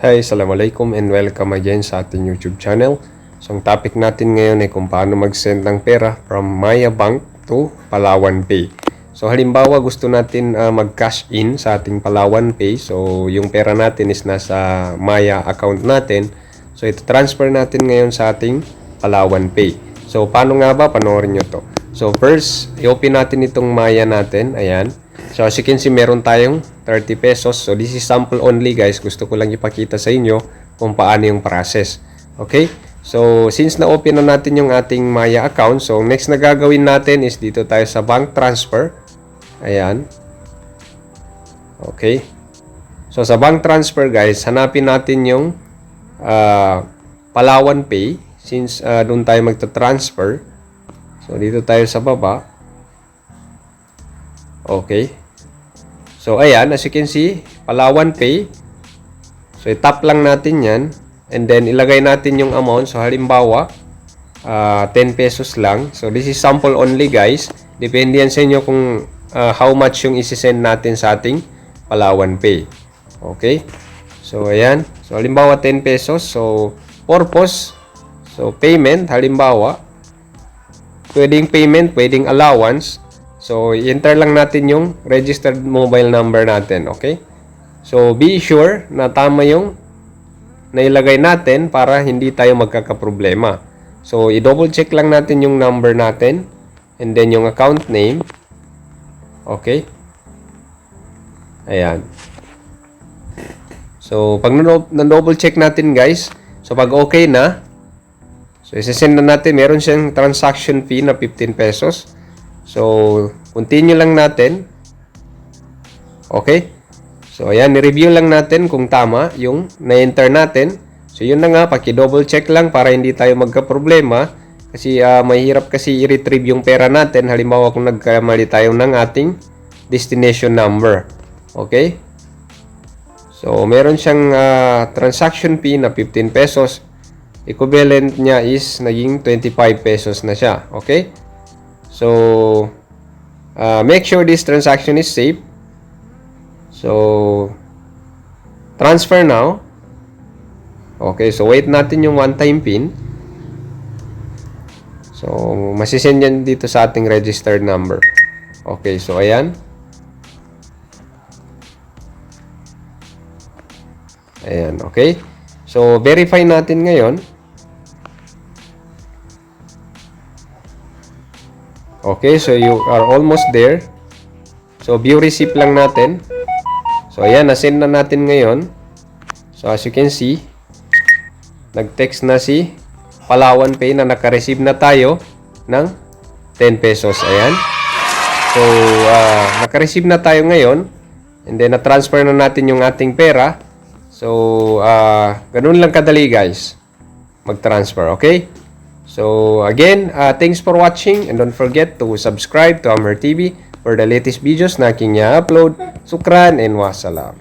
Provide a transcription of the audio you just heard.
Hi, Assalamualaikum and welcome again sa ating YouTube channel. So, ang topic natin ngayon ay kung paano mag-send ng pera from Maya Bank to Palawan Pay. So, halimbawa gusto natin mag-cash in sa ating Palawan Pay. So, yung pera natin is nasa Maya account natin. So, ito transfer natin ngayon sa ating Palawan Pay. So, paano nga ba? Panoorin nyo to. So, first, i-open natin itong Maya natin. Ayan. So as you can see, meron tayong 30 pesos. So this is sample only guys. Gusto ko lang ipakita sa inyo kung paano yung process. Okay? So since na-open na natin yung ating Maya account, so next na gagawin natin is dito tayo sa bank transfer. Ayan. Okay? So sa bank transfer guys, hanapin natin yung Palawan Pay. Since doon tayo magta-transfer. So dito tayo sa baba. Okay. So, ayan, as you can see, Palawan Pay. So, i-tap lang natin yan. And then, ilagay natin yung amount. So, halimbawa, 10 pesos lang. So, this is sample only, guys. Depende yan sa inyo kung how much yung isi-send natin sa ating Palawan Pay. Okay? So, ayan. So, halimbawa, 10 pesos. So, purpose. So, payment, halimbawa. Pwedeng payment, pwedeng allowance. So, i-enter lang natin yung registered mobile number natin, okay? So, be sure na tama yung nailagay natin para hindi tayo magkakaproblema. So, i-double check lang natin yung number natin and then yung account name. Okay? Ayan. So, pag na-double check natin guys, so pag okay na, so isi-send na natin, meron siyang transaction fee na 15 pesos. So, continue lang natin. Okay? So, ayan, ni-review lang natin kung tama yung na-enter natin. So, yun na nga, paki-double check lang para hindi tayo magka-problema. Kasi, mahirap kasi i-retrieve yung pera natin. Halimbawa, kung nagkamali tayo ng ating destination number. Okay? So, meron siyang transaction fee na 15 pesos. Equivalent niya is naging 25 pesos na siya. Okay? So, make sure this transaction is safe. So, transfer now. Okay, so wait natin yung one-time PIN. So, masisend yan dito sa ating registered number. Okay, so ayan. Ayan, okay. So, verify natin ngayon. Okay, so you are almost there. So, view receipt lang natin. So, ayan, nasend na natin ngayon. So, as you can see, nag-text na si Palawan Pay na naka-receive na tayo ng 10 pesos. Ayan. So, naka-receive na tayo ngayon. And then, na-transfer na natin yung ating pera. So, ganun lang kadali, guys. Mag-transfer, okay? So, again, thanks for watching and don't forget to subscribe to Amher TV for the latest videos na aking i-upload. Sukran and wassalam.